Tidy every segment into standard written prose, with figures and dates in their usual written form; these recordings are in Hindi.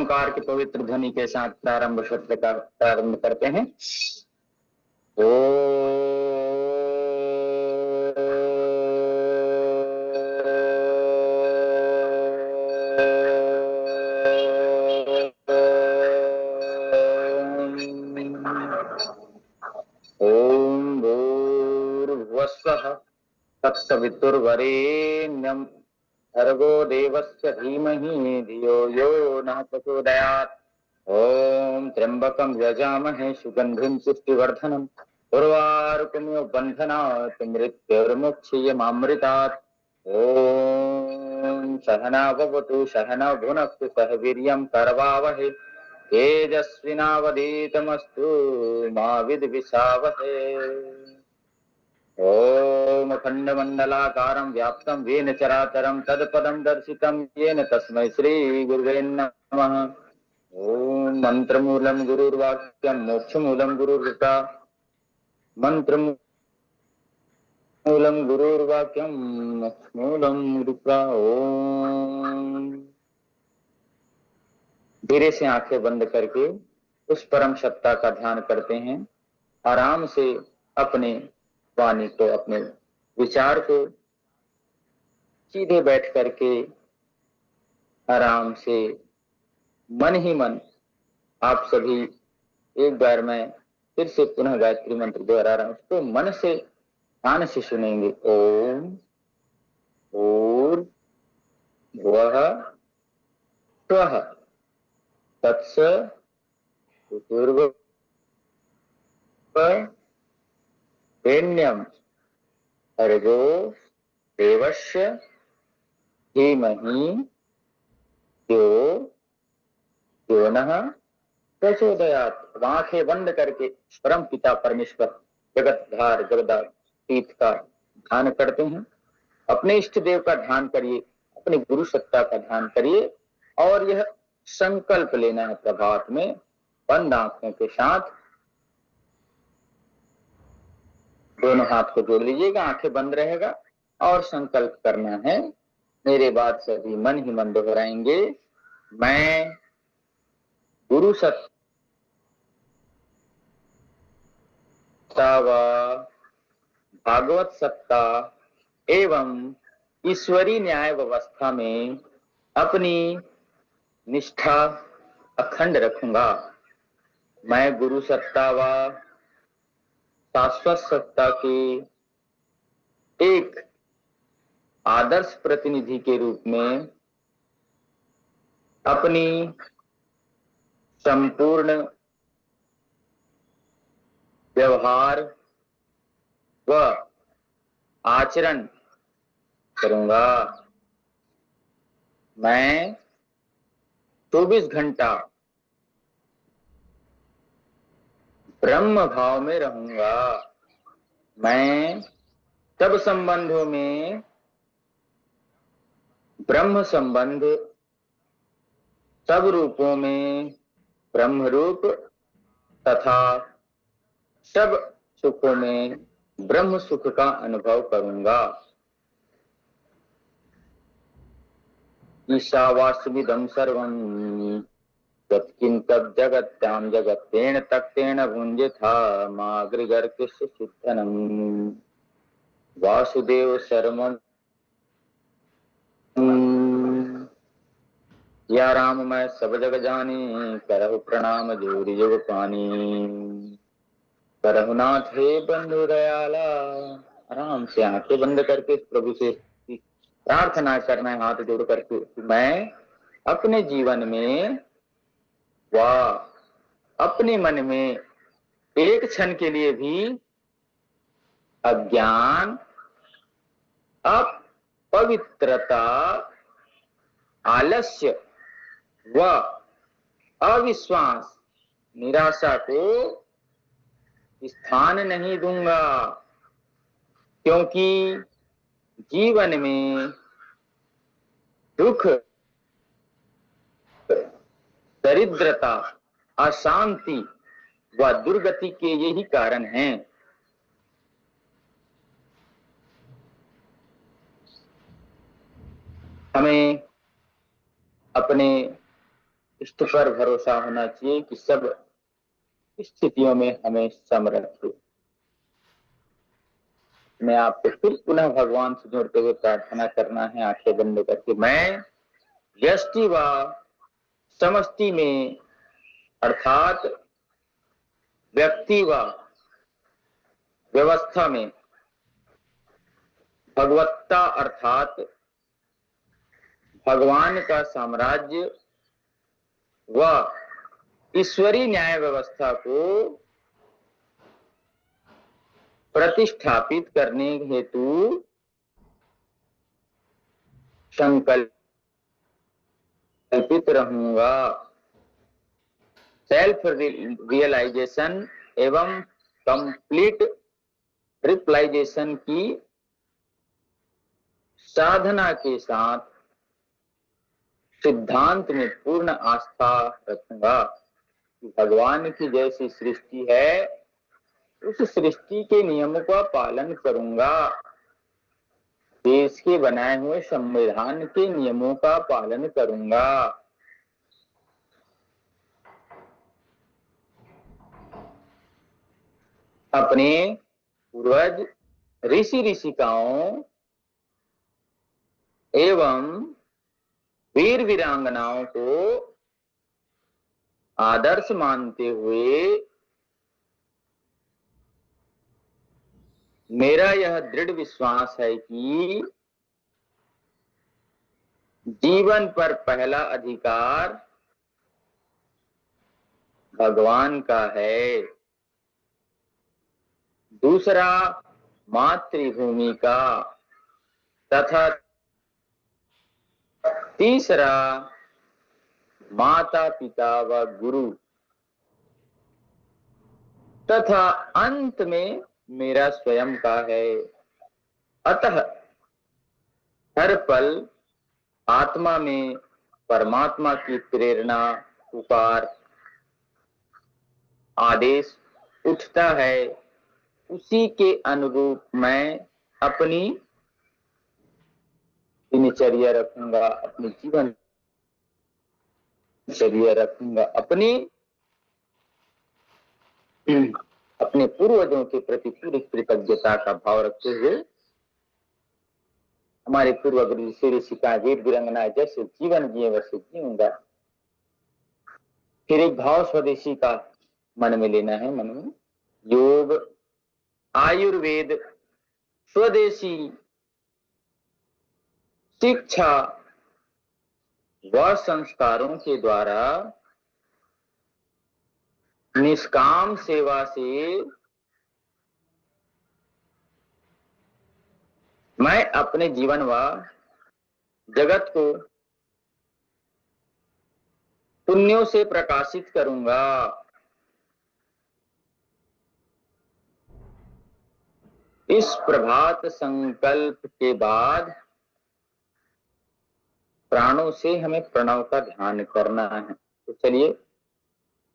ओंकार के पवित्र ध्वनि के साथ प्रारंभ सत्र का प्रारंभ करते हैं। ओ ओम भूर्भुवस्सुः तत्सवितुर्वरेण्यं भर्गो देवस्य धीमहि धियो यो नः प्रचोदयात्। ओम त्र्यंबकं यजामहे सुगंधिं पुष्टिवर्धनम् उर्वारुकमिव बन्धनात् मृत्युर्मुक्षीयमामृतात्। ओम सहना भवतु सहनौ भुनक्तु सह वीर्यं करवावहै तेजस्विनावधीतमस्तु मा विद्विषावहै। ओम अखण्डमण्डलाकारं व्याप्तं येन चराचरं तत्पदं दर्शितं येन तस्मै श्रीगुरुवे नमः। ओम मंत्रमूलं गुरुर्वाक्यं मोक्षमूलं गुरुर्कृपा मंत्रमूलं गुरुर्वाक्यं मोक्षमूलं गुरुर्कृपा। ओम धीरे से आंखें बंद करके उस परम सत्ता का ध्यान करते हैं। आराम से अपने वाणी को, अपने विचार को सीधे बैठ करके आराम से मन ही मन आप सभी एक बार मैं फिर से पुनः गायत्री मंत्र दोहरा रहा हूं, उसको मन से ध्यान से सुनेंगे। ओम भूर्भुवः स्वः तत्सवितुर्वरेण्यं भर्गो देवस्य धीमहि धियो यो नः प्रचोदयात्। आंखें बंद करके परम पिता परमेश्वर जगतधार जगदातीत का ध्यान करते हैं। अपने इष्ट देव का ध्यान करिए, अपने गुरु सत्ता का ध्यान करिए और यह संकल्प लेना है प्रभात में बंद आंखों के साथ। दोनों हाथ को जोड़ लीजिएगा, आंखें बंद रहेगा और संकल्प करना है। मेरे बाद सभी मन ही मन दोहराएंगे। मैं गुरु सत्ता व भागवत सत्ता एवं ईश्वरी न्याय व्यवस्था में अपनी निष्ठा अखंड रखूंगा। मैं गुरु सत्ता व शाश्वत सत्ता के एक आदर्श प्रतिनिधि के रूप में अपनी संपूर्ण व्यवहार व आचरण करूंगा। मैं 24 घंटा ब्रह्म भाव में रहूंगा। मैं सब संबंधों में ब्रह्म संबंध, सब रूपों में ब्रह्म रूप तथा सब सुखों में ब्रह्म सुख का अनुभव करूंगा। ईशावास्यमिदं सर्वं यत्किंचित् जगत्यां जगत्तेन तत्तेन भुञ्जीथा मागृगर्कस्य सिद्धनम्। वासुदेव शर्मन् या राम मैं सब जग जानी करहु प्रणाम जोरि जुग पानी। करहु नाथ हे बंधु दयाला। आराम से आंखें बंद करके प्रभु से प्रार्थना करना है, हाथ जोड़ करके। मैं अपने जीवन में व अपने मन में एक क्षण के लिए भी अज्ञान, अपवित्रता, आलस्य व अविश्वास, निराशा को स्थान नहीं दूंगा। क्योंकि जीवन में दुख, दरिद्रता, अशांति व दुर्गति के यही कारण हैं। हमें अपने इष्ट पर भरोसा होना चाहिए कि सब स्थितियों में हमें सम रखे। मैं आपको फिर पुनः भगवान से जोड़ते हुए प्रार्थना करना है, आंखें बंद करके। मैं व्यष्टि व समष्टि में अर्थात व्यक्ति व व्यवस्था में भगवत्ता अर्थात भगवान का साम्राज्य व ईश्वरीय न्याय व्यवस्था को प्रतिष्ठापित करने हेतु संकल्पित रहूंगा। सेल्फ रियलाइजेशन एवं कंप्लीट रिप्लाइजेशन की साधना के साथ सिद्धांत में पूर्ण आस्था रखूंगा। भगवान की जैसी सृष्टि है उस सृष्टि के नियमों का पालन करूंगा। देश के बनाए हुए संविधान के नियमों का पालन करूंगा। अपने पूर्वज ऋषि ऋषिकाओं एवं वीर वीरांगनाओं को आदर्श मानते हुए मेरा यह दृढ़ विश्वास है कि जीवन पर पहला अधिकार भगवान का है, दूसरा मातृभूमि का तथा तीसरा माता पिता व गुरु तथा अंत में मेरा स्वयं का है। अतः हर पल आत्मा में परमात्मा की प्रेरणा पुकार आदेश उठता है, उसी के अनुरूप मैं अपनी दिनचर्या रखूंगा, अपनी जीवन चर्या रखूंगा, अपने पूर्वजों के प्रति पूरी कृतज्ञता का भाव रखते हुए हमारे पूर्व गुरु ऋषि ऋषिका वीर वीरांगना जैसे जीवन जिए वैसे जीऊंगा। फिर एक भाव स्वदेशी का मन में लेना है। मन में योग, आयुर्वेद, स्वदेशी शिक्षा व संस्कारों के द्वारा निष्काम सेवा से मैं अपने जीवन व जगत को पुण्यों से प्रकाशित करूंगा। इस प्रभात संकल्प के बाद प्राणों से हमें प्रणव का ध्यान करना है। तो चलिए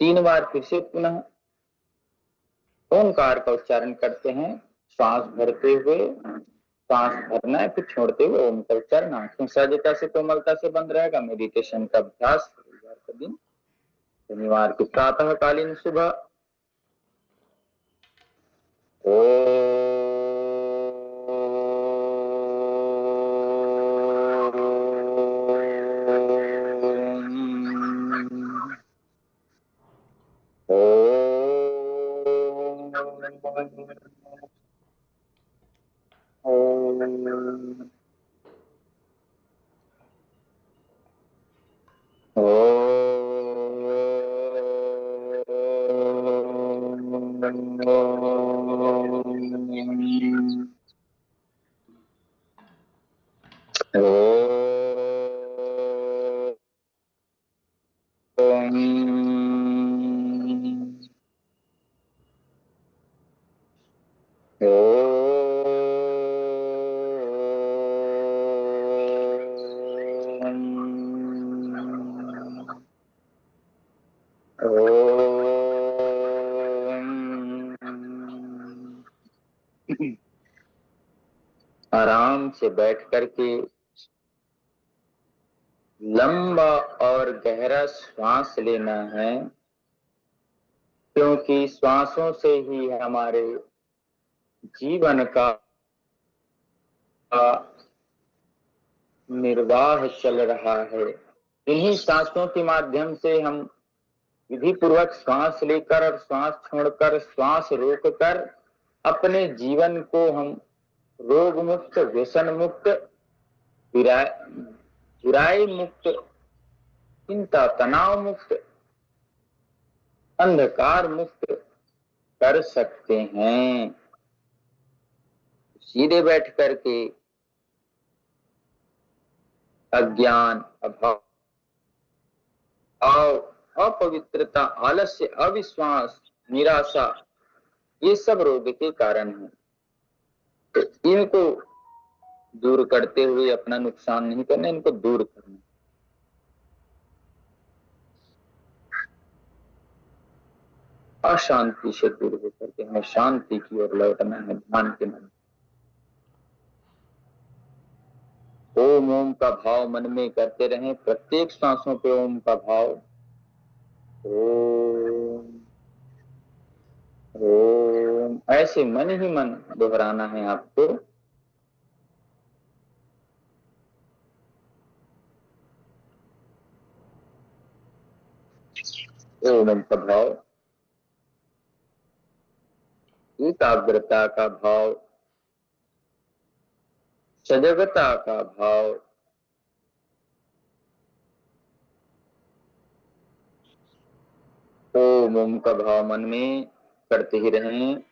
3 बार फिर से पुनः ओंकार का उच्चारण करते हैं। श्वास भरते हुए सांस भरना है, फिर छोड़ते हुए ओम का उच्चारण। आंखें सहजता से कोमलता से बंद रहेगा। मेडिटेशन का अभ्यास रविवार का दिन, शनिवार की प्रातः कालीन सुबह। आराम से बैठ करके लंबा और गहरा श्वास लेना है, क्योंकि श्वासों से ही हमारे जीवन का निर्वाह चल रहा है। इन्हीं सांसों के माध्यम से हम विधि पूर्वक श्वास लेकर और श्वास छोड़कर, श्वास रोककर अपने जीवन को हम रोग मुक्त, व्यसन मुक्त, बुराई मुक्त, चिंता तनाव मुक्त, अंधकार मुक्त कर सकते हैं। सीधे बैठ करके अज्ञान, अभाव, अपवित्रता, आलस्य, अविश्वास, निराशा, ये सब रोग के कारण हैं। तो इनको दूर करते हुए अपना नुकसान नहीं करना, इनको दूर करना। अशांति से दूर होकर के हमें शांति की ओर लौटना है, ध्यान के मन। ओम ओम का भाव मन में करते रहें, प्रत्येक सांसों पे ओम का भाव। ओम ओम ऐसे मन ही मन दोहराना है आपको। ओम का भाव, एकाग्रता का भाव, सजगता का भाव, ओम ओम का भाव मन में करते ही रहें।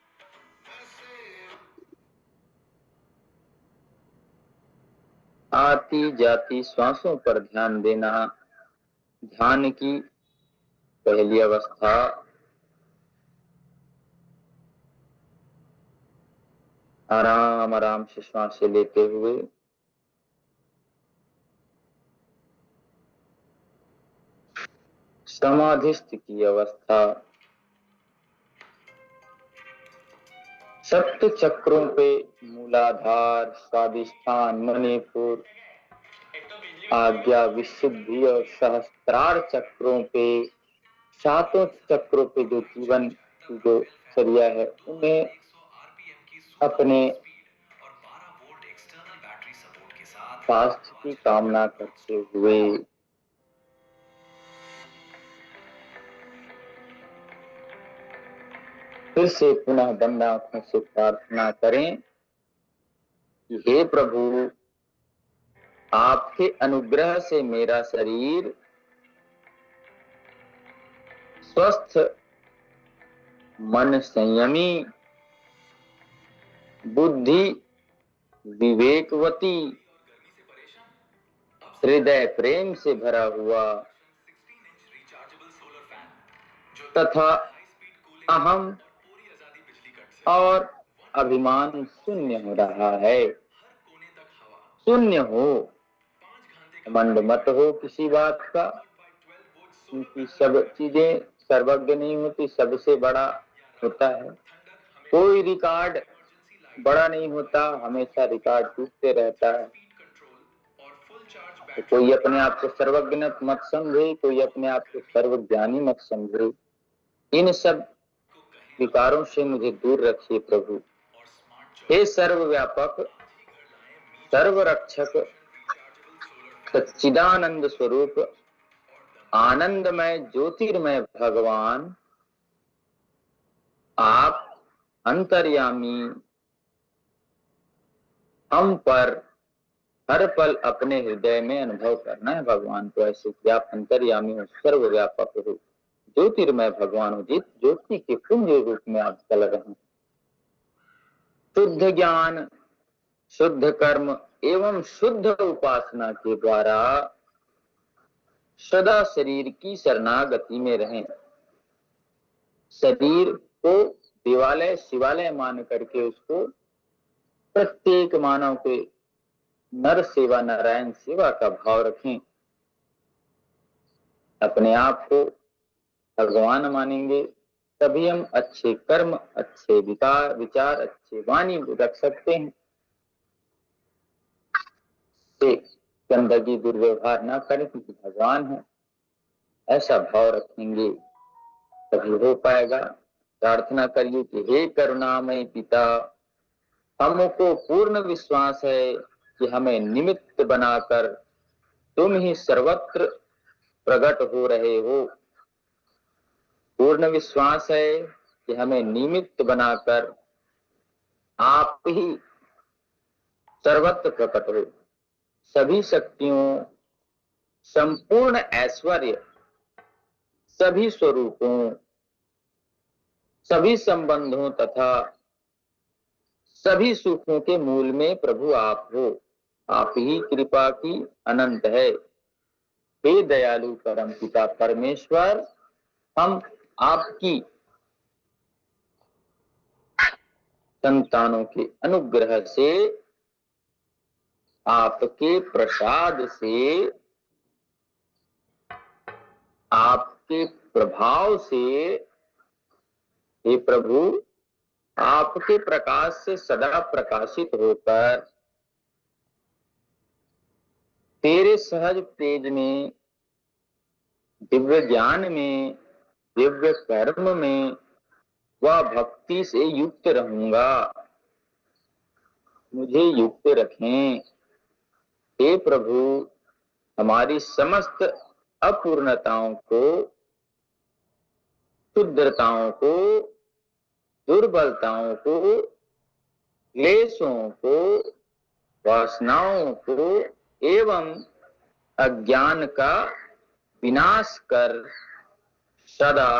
आती जाती श्वासों पर ध्यान देना ध्यान की पहली अवस्था। आराम आराम से श्वासें लेते हुए समाधिस्थ की अवस्था। सप्त चक्रों पे मूलाधार, स्वादिष्ठान, मणिपुर, आज्ञा, विशुद्धि और सहस्त्रार चक्रों पे, सातों चक्रों पे जो जीवन की जो चर्या है, उन्हें अपने स्वास्थ्य की कामना करते हुए फिर से पुनः बंद आंखों से प्रार्थना करें कि हे प्रभु, आपके अनुग्रह से मेरा शरीर स्वस्थ, मन संयमी, बुद्धि विवेकवती, हृदय प्रेम से भरा हुआ तथा अहम और अभिमान शून्य हो रहा है। शून्य हो, घमंड मत हो किसी बात का, क्योंकि सब चीजें सर्वज्ञ नहीं होती, सबसे बड़ा होता है। कोई रिकॉर्ड बड़ा नहीं होता, हमेशा रिकॉर्ड टूटते रहता है। तो कोई अपने आप को सर्वज्ञ मत समझे, कोई अपने आप को सर्वज्ञानी मत समझे। इन सब विकारों से मुझे दूर रखिए प्रभु। हे सर्वव्यापक, सर्वरक्षक, सच्चिदानंद स्वरूप, आनंदमय ज्योतिर्मय भगवान, आप अंतर्यामी हम पर हर पल अपने हृदय में अनुभव करना है भगवान को, ऐसे कि आप अंतर्यामी हो, सर्वव्यापक हो, ज्योतिर्मय भगवान हो, ज्योति के पुंज रूप में आप चल रहे हैं। शुद्ध ज्ञान, शुद्ध कर्म एवं शुद्ध उपासना के द्वारा सदा शरीर की शरणागति में रहें। शरीर को देवालय शिवालय मान करके उसको प्रत्येक मानव के नर सेवा, नारायण सेवा का भाव रखें। अपने आप को भगवान मानेंगे तभी हम अच्छे कर्म, अच्छे विचार, अच्छे वाणी रख सकते हैं। गंदगी दुर्व्यवहार ना करें क्योंकि भगवान है, ऐसा भाव रखेंगे तभी हो पाएगा। प्रार्थना करिए कि हे करुणामय पिता, हमको पूर्ण विश्वास है कि हमें निमित्त बनाकर तुम ही सर्वत्र प्रकट हो रहे हो। पूर्ण विश्वास है कि हमें निमित्त बनाकर आप ही सर्वत्र प्रकट हो। सभी शक्तियों, संपूर्ण ऐश्वर्य, सभी स्वरूपों, सभी संबंधों तथा सभी सुखों के मूल में प्रभु आप हो। आप ही कृपा की अनंत है। हे दयालु परम पिता परमेश्वर, हम आपकी संतानों के अनुग्रह से, आपके प्रसाद से, आपके प्रभाव से, हे प्रभु, आपके प्रकाश से सदा प्रकाशित होकर तेरे सहज तेज में, दिव्य ज्ञान में, दिव्य कर्म में व भक्ति से युक्त रहूंगा। मुझे युक्त रखें। हे प्रभु, हमारी समस्त अपूर्णताओं को, क्षुद्रताओं को, दुर्बलताओं को, क्लेशों को, वासनाओं को एवं अज्ञान का विनाश कर सदा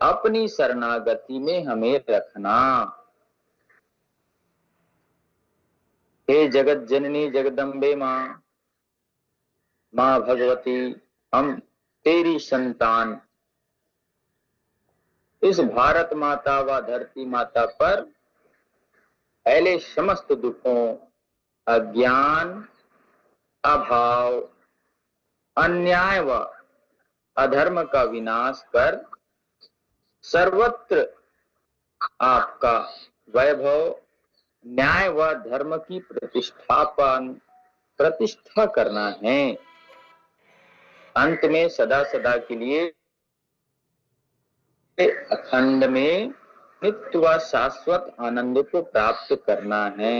अपनी शरणागति में हमें रखना। हे जगत जननी जगदम्बे माँ, माँ भगवती, हम तेरी संतान इस भारत माता व धरती माता पर फैले समस्त दुखों, अज्ञान, अभाव, अन्याय व अधर्म का विनाश कर सर्वत्र आपका वैभव, न्याय व धर्म की प्रतिष्ठा करना है। अंत में सदा सदा के लिए अखंड में नित्य व शाश्वत आनंद को प्राप्त करना है।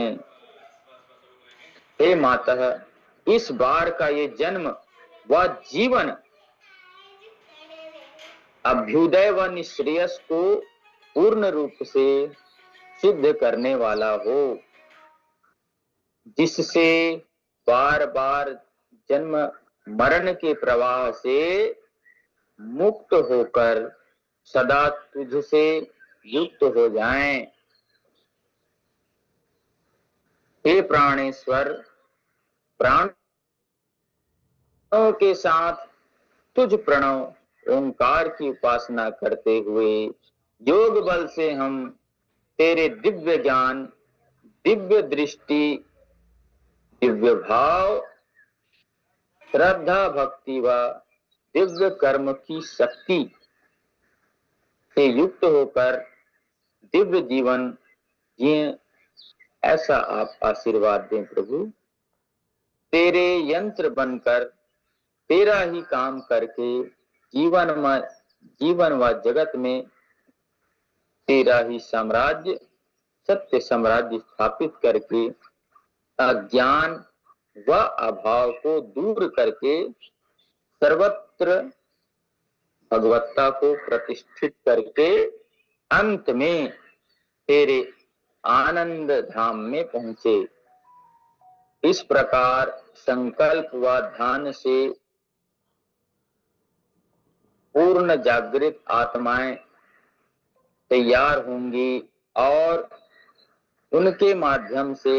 हे माता, इस बार का ये जन्म व जीवन अभ्युदय व निश्रेयस को पूर्ण रूप से सिद्ध करने वाला हो, जिससे बार बार जन्म मरण के प्रवाह से मुक्त होकर सदा तुझसे युक्त हो जाएं। हे प्राणेश्वर, प्राणों के साथ तुझ प्रणव ओंकार की उपासना करते हुए योग बल से हम तेरे दिव्य ज्ञान, दिव्य दृष्टि, दिव्य भाव, श्रद्धा, भक्ति व दिव्य कर्म की शक्ति से युक्त होकर दिव्य जीवन जिए, ऐसा आप आशीर्वाद दें प्रभु। तेरे यंत्र बनकर तेरा ही काम करके जीवन व जगत में तेरा ही साम्राज्य, सत्य साम्राज्य स्थापित करके अज्ञान व अभाव को दूर करके सर्वत्र भगवत्ता को प्रतिष्ठित करके अंत में तेरे आनंद धाम में पहुंचे। इस प्रकार संकल्प व ध्यान से पूर्ण जागृत आत्माएं तैयार होंगी और उनके माध्यम से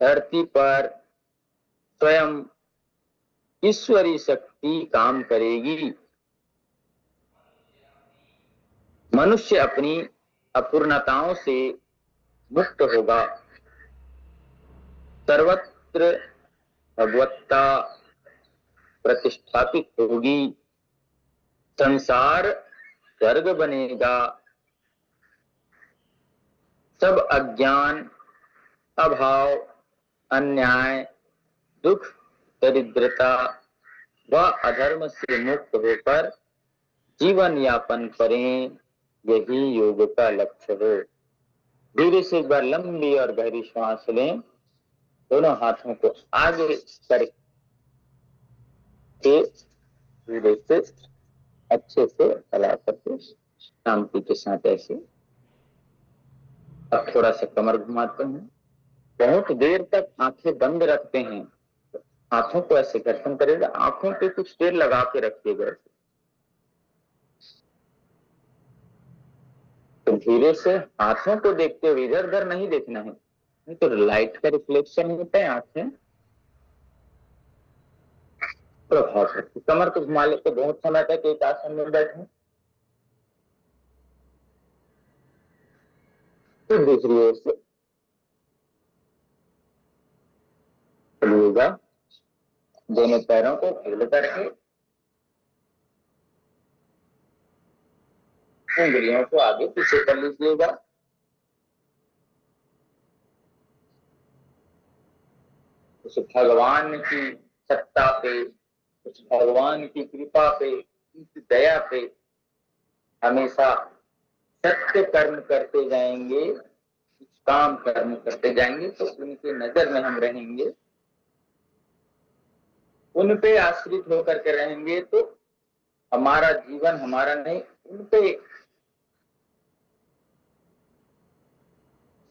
धरती पर स्वयं ईश्वरी शक्ति काम करेगी। मनुष्य अपनी अपूर्णताओं से मुक्त होगा, सर्वत्र भगवत्ता प्रतिष्ठापित होगी, संसार स्वर्ग बनेगा, सब अज्ञान, अभाव, अन्याय, दुख, दरिद्रता व अधर्म से मुक्त होकर जीवन यापन करें, यही योग का लक्ष्य है। धीरे से एक बार लंबी और गहरी श्वास लें, दोनों हाथों को आगे करके धीरे से अच्छे से फैला करके शांति के साथ ऐसे। अब थोड़ा सा कमर घुमाते हैं, बहुत देर तक आंखें बंद रखते हैं। हाथों को ऐसे घर्षण करेगा, आंखों पे कुछ देर लगा के रखिएगा। तो धीरे से हाथों को देखते हुए, इधर उधर नहीं देखना है, नहीं तो लाइट का रिफ्लेक्शन होता है, आंखें प्रभाव करती। कमर को घुमा लेते, बहुत समय तक एक आसन में बैठे, फिर दूसरी ओर से चलिएगा। दोनों पैरों को फोल्ड करके उंगलियों को आगे पीछे कर लीजिएगा। उस भगवान की सत्ता पे, उस भगवान की कृपा पे, उनकी दया पे हमेशा सत्य कर्म करते जाएंगे, काम कर्म करते जाएंगे, तो उनकी नजर में हम रहेंगे, उन पे आश्रित होकर के रहेंगे, तो हमारा जीवन हमारा नहीं, उन पे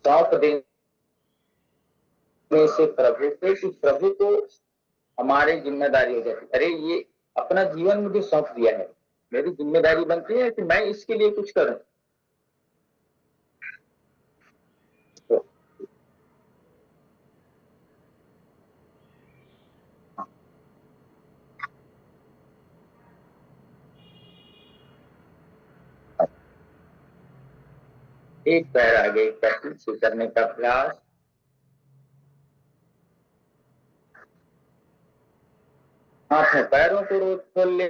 सौंप देने से प्रभु पे, कि प्रभु को हमारी जिम्मेदारी हो जाती। अरे ये अपना जीवन मुझे सौंप दिया है, मेरी जिम्मेदारी बनती है कि मैं इसके लिए कुछ करूं। तो एक पैर आगे एक पैर पीछे करने का प्रयास। हाथों पैरों को रोज खोल ले,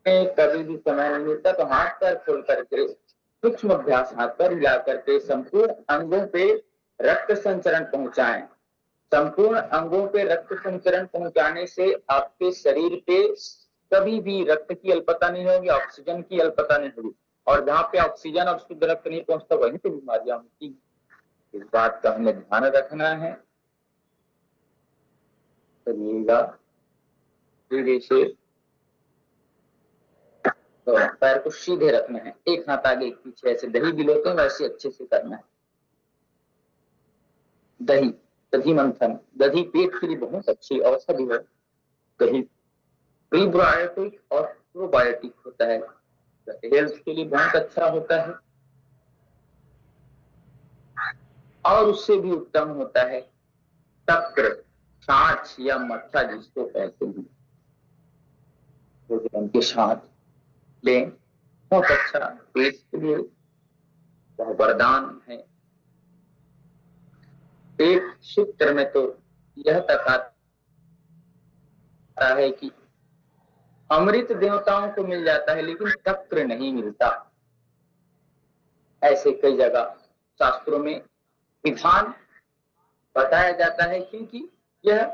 कभी भी समय नहीं मिलता तो हाथ पैर खोल करके सूक्ष्म अभ्यास हाथ पर हिला करके संपूर्ण अंगों पे रक्त संचरण पहुंचाएं। संपूर्ण अंगों पे रक्त संचरण पहुंचाने से आपके शरीर पे कभी भी रक्त की अल्पता नहीं होगी, ऑक्सीजन की अल्पता नहीं होगी। और जहाँ पे ऑक्सीजन और शुद्ध रक्त नहीं पहुंचता वहीं पे बीमारियां होती। इस बात का हमें ध्यान रखना है। करिएगा धीरे से। तो पैर को सीधे रखना है, एक हाथ आगे एक पीछे, ऐसे दही गिलोते हैं वैसे अच्छे से करना है। दही, दही मंथन, दही पेट के लिए बहुत अच्छी औषधि है। दही प्रीबायोटिक और प्रोबायोटिक होता है, हेल्थ के लिए बहुत अच्छा होता है। और उससे भी उत्तम होता है तक्र, छाछ या मट्ठा जिसको कहते हैं, भोजन के साथ लें, बहुत अच्छा पेट के लिए वरदान है। पेट सूत्र में तो यह तक आता है कि अमृत देवताओं को मिल जाता है लेकिन तक्र नहीं मिलता। ऐसे कई जगह शास्त्रों में विधान बताया जाता है, क्योंकि यह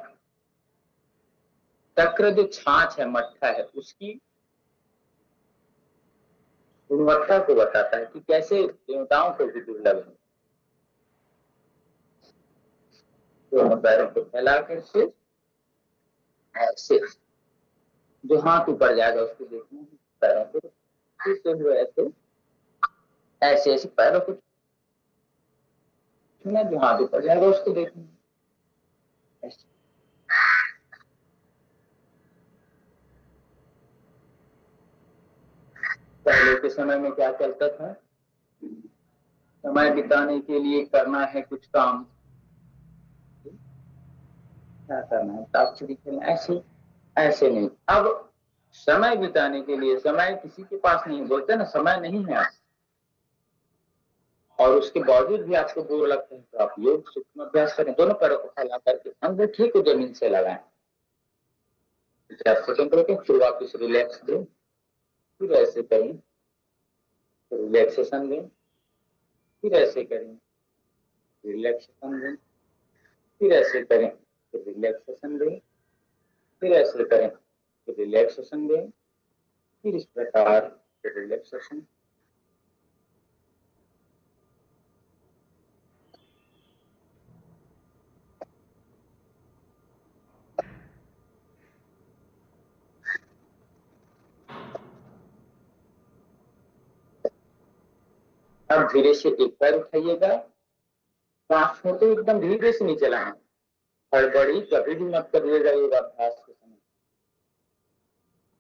तक्र जो छाछ है, मट्ठा है, उसकी गुणवत्ता को बताता है कि कैसे देवताओं को भी दुर्लभ है। दोनों पैरों को फैलाकर से ऐसे, जो हाथ ऊपर जाएगा उसको देखना है, पैरों को छूते हुए ऐसे ऐसे ऐसे पैरों को छूना, जो हाथ ऊपर जाएगा उसको देखना है ऐसे। पहले के समय में क्या चलता था, समय बिताने के लिए करना है कुछ काम, क्या करना है, अंताक्षरी खेलना, ऐसे ऐसे नहीं। अब समय बिताने के लिए समय किसी के पास नहीं, बोलते ना समय नहीं है, और उसके बावजूद भी आपको बोर लगता है, तो आप योग सूक्ष्म अभ्यास करें। दोनों पैरों को फैला करके अंगूठे को जमीन से लगाएं, स्वतंत्र के, फिर वापिस रिलैक्स दें, फिर ऐसे करें, रिलैक्सेशन दें, फिर ऐसे करें, रिलैक्सेशन दें, फिर ऐसे करें। फिर रिलैक्सेशन दें, फिर ऐसे करें, फिर रिलैक्सेशन दें, फिर इस प्रकार फिर रिलैक्सेशन। अब धीरे से एक पैर उठाइएगा, सांस में तो एकदम धीरे से नहीं चलाना, हड़बड़ी कभी भी मत करिएगा योग अभ्यास के समय,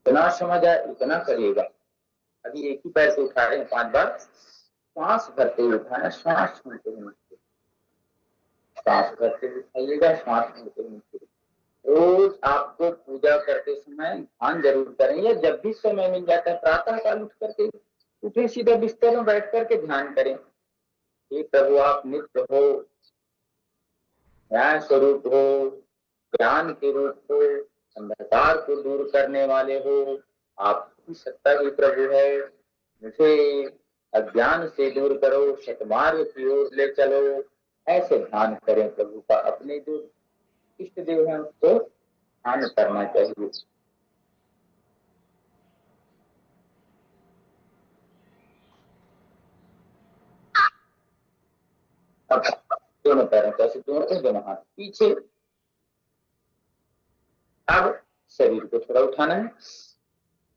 इतना समझ आए उतना करिएगा। अभी एक ही पैर से उठा रहे हैं 5 बार, सांस भरते हुए उठाना, सांस छोड़ते हुए, सांस भरते हुए उठाइएगा, सांस छोड़ते हुए। रोज आपको पूजा करते समय ध्यान जरूर करें, या जब भी समय मिल जाता है प्रातः काल उठ करके उठे सीधा बिस्तर में बैठ करके ध्यान करें। हे प्रभु आप नित्य हो, न्याय स्वरूप हो, ज्ञान के रूप हो, अंधकार को दूर करने वाले हो, आपकी सत्ता ही प्रभु है, मुझे अज्ञान से दूर करो, सतमार्ग की ओर ले चलो। ऐसे ध्यान करें प्रभु का, अपने जो इष्ट देव है उसको ध्यान करना चाहिए। अब दोनों पैरों कैसे जोड़ते, दोनों हाथ पीछे। अब शरीर को थोड़ा उठाना है,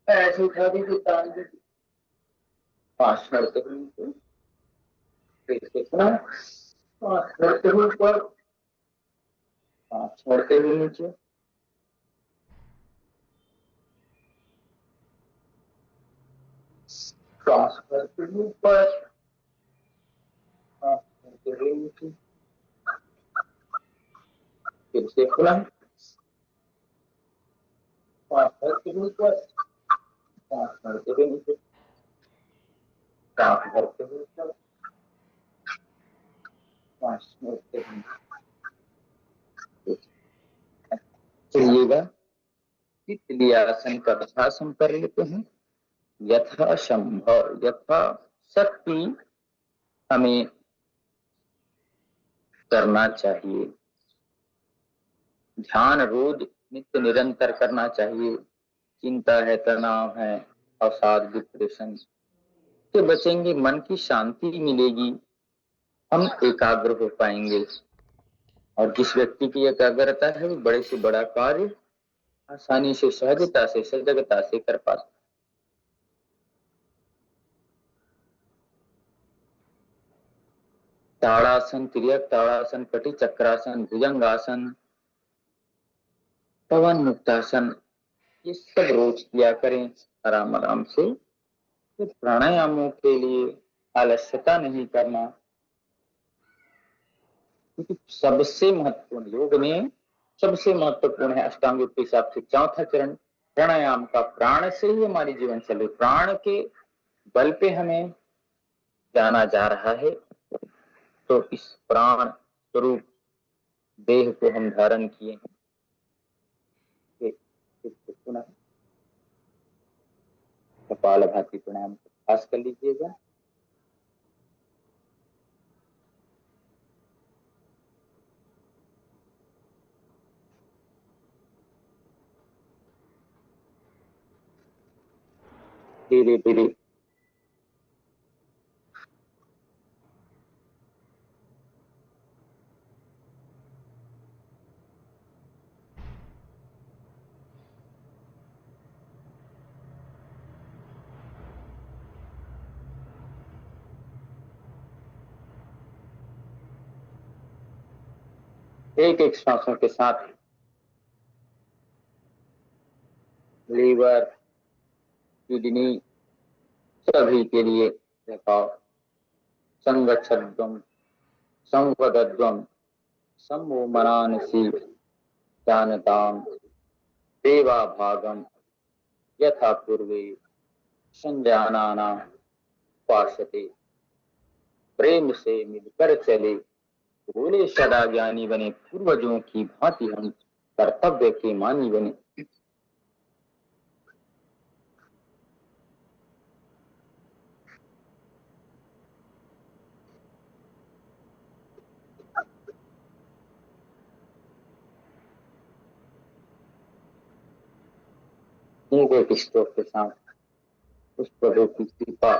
ऐसे उठा दीजिए, तान दीजिए, पांच छोड़ते हुए नीचे, फिर से पुनः पांच छोड़ते हुए ऊपर, पांच छोड़ते हुए नीचे, पांच छोड़ते हुए ऊपर, पांच छोड़ते हुए नीचे, फिर से पुनः पांच छोड़ते हुए ऊपर, पांच छोड़ते हुए नीचे, पांच छोड़ते हुए ऊपर, पांच छोड़ते हुए नीचे। चलिएगा तितली आसन का अभ्यास हम कर लेते हैं। यथा संभव, यथा शक्ति हमें करना चाहिए, ध्यान रोज नित्य निरंतर करना चाहिए। चिंता है, तनाव है, अवसाद, डिप्रेशन से बचेंगे, मन की शांति मिलेगी, हम एकाग्र हो पाएंगे। और जिस व्यक्ति की एकाग्रता है वो बड़े से बड़ा कार्य आसानी से, सहजता से, सजगता से कर पाता। ताड़ासन, तिर्यक ताड़ासन, कटी चक्रासन, भुजंगासन, पवन मुक्तासन, ये सब रोज किया करें आराम आराम से। तो प्राणायामों के लिए आलस्यता नहीं करना, क्योंकि सबसे महत्वपूर्ण योग में सबसे महत्वपूर्ण है अष्टांग योग के हिसाब से चौथा चरण प्राणायाम का। प्राण से ही हमारी जीवन चले, प्राण के बल पे हमें जाना जा रहा है, तो इस प्राण स्वरूप देह को हम धारण किए हैं। पुनः कपालभाति प्राणायाम खास कर लीजिएगा। धीरे धीरे एक एक श्वासों के साथ लीवर, किडनी सभी के लिए रखाव। संगच्छध्वम, संवदध्वम, सम्मो मनानसी जानताम देवा भागम यथा पूर्वे संजानाना पार्षते। प्रेम से मिलकर चले, बोले सदा ज्ञानी बने, पूर्वजों की भांति हम कर्तव्य के मानी बने। एक श्लोक के साथ उस प्रभु की कृपा,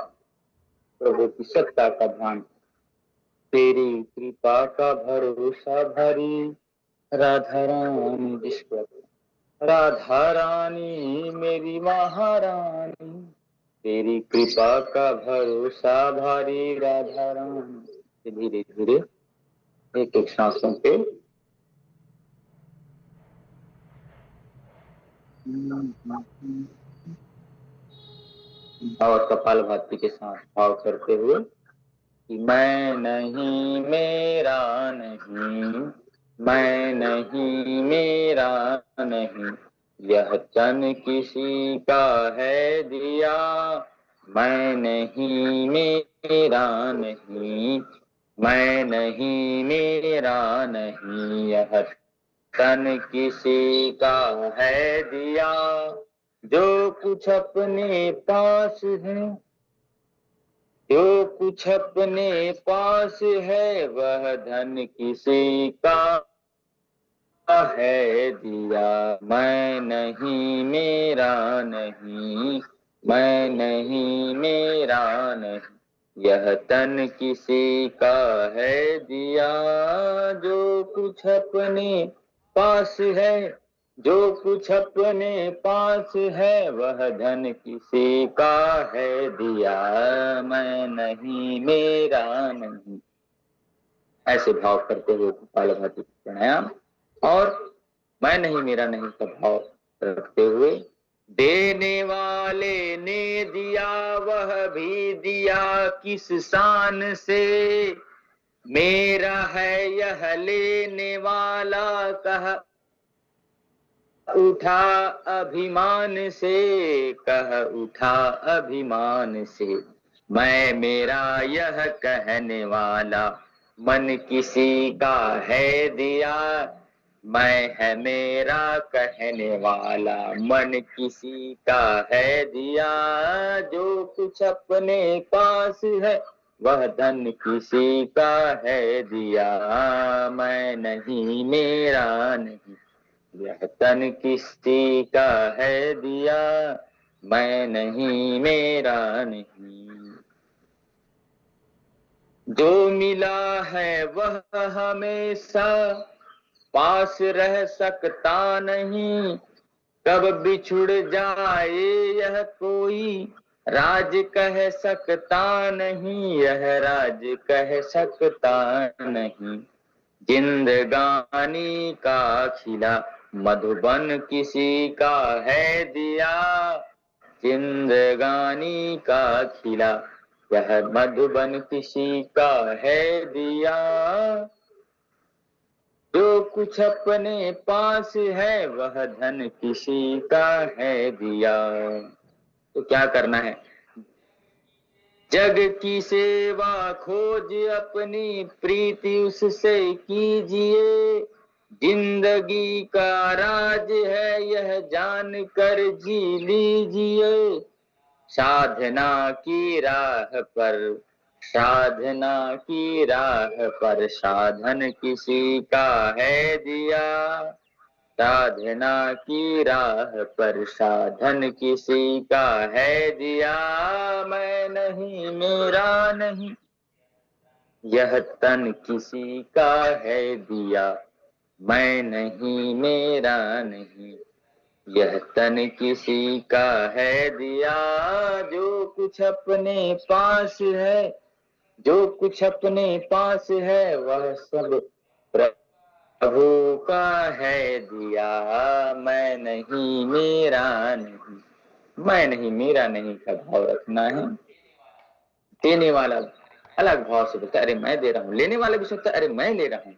प्रभु की सत्ता का ध्यान। तेरी कृपा का भरोसा भरी राधा रानी विश्व, राधा रानी मेरी महारानी, तेरी कृपा का भरोसा भारी राधा रानी। धीरे धीरे एक एक सांसों पे और कपालभाति के साथ भाव करते हुए कि मैं नहीं मेरा नहीं, मैं नहीं मेरा नहीं, यह तन किसी का है दिया, मैं नहीं मेरा नहीं, मैं नहीं मेरा नहीं, यह तन किसी का है दिया, जो कुछ अपने पास है, जो कुछ अपने पास है, वह धन किसी का है दिया, मैं नहीं मेरा नहीं, मैं नहीं मेरा नहीं, यह तन किसी का है दिया, जो कुछ अपने पास है, जो कुछ अपने पास है, वह धन किसी का है दिया, मैं नहीं मेरा नहीं। ऐसे भाव करते हुए कपालभाति प्राणायाम और मैं नहीं मेरा नहीं का भाव रखते हुए, देने वाले ने दिया वह भी दिया किस शान से, मेरा है यह लेने वाला कह उठा अभिमान से, कह उठा अभिमान से, मैं मेरा यह कहने वाला मन किसी का है दिया, मैं है मेरा कहने वाला मन किसी का है दिया, जो कुछ अपने पास है वह धन किसी का है दिया, मैं नहीं मेरा नहीं, यह तन किसी का है दिया, मैं नहीं मेरा नहीं, जो मिला है वह हमेशा पास रह सकता नहीं, कब बिछुड़ जाए यह कोई राज कह सकता नहीं, यह राज कह सकता नहीं, जिंदगानी का खिला मधुबन किसी का है दिया, जिंदगानी का खिला यह मधुबन किसी का है दिया, जो कुछ अपने पास है वह धन किसी का है दिया। तो क्या करना है, जग की सेवा खोज अपनी प्रीति उससे कीजिए, जिंदगी का राज है यह जान कर जी लीजिए, साधना की राह पर, साधना की राह पर साधन किसी का है दिया, साधना की राह पर साधन किसी का है दिया, मैं नहीं मेरा नहीं, यह तन किसी का है दिया, मैं नहीं मेरा नहीं, यह तन किसी का है दिया, जो कुछ अपने पास है, जो कुछ अपने पास है, वह सब प्रभु का है दिया, मैं नहीं मेरा नहीं, मैं नहीं मेरा नहीं का भाव रखना है। देने वाला अलग भाव से बोलता है अरे मैं दे रहा हूं, लेने वाला भी सोचता है अरे मैं ले रहा हूं,